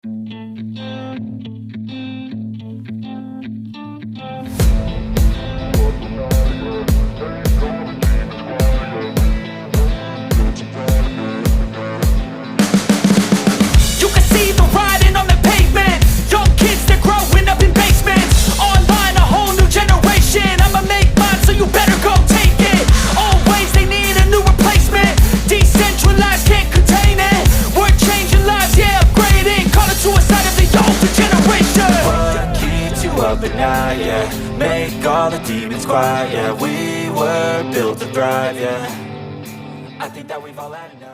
You can see the writing on the pavement. Young kids, they're growing up in basements. Online, a whole new generation. I'ma make mine, so you better go take it. Always they need a new replacement. Decentralized, can't contain it. We're changing lives, yeah, upgrading. Call it suicide of the older generation. What keeps you up at night, yeah? Make all the demons quiet, yeah. We were built to thrive, yeah. I think that we've all had enough.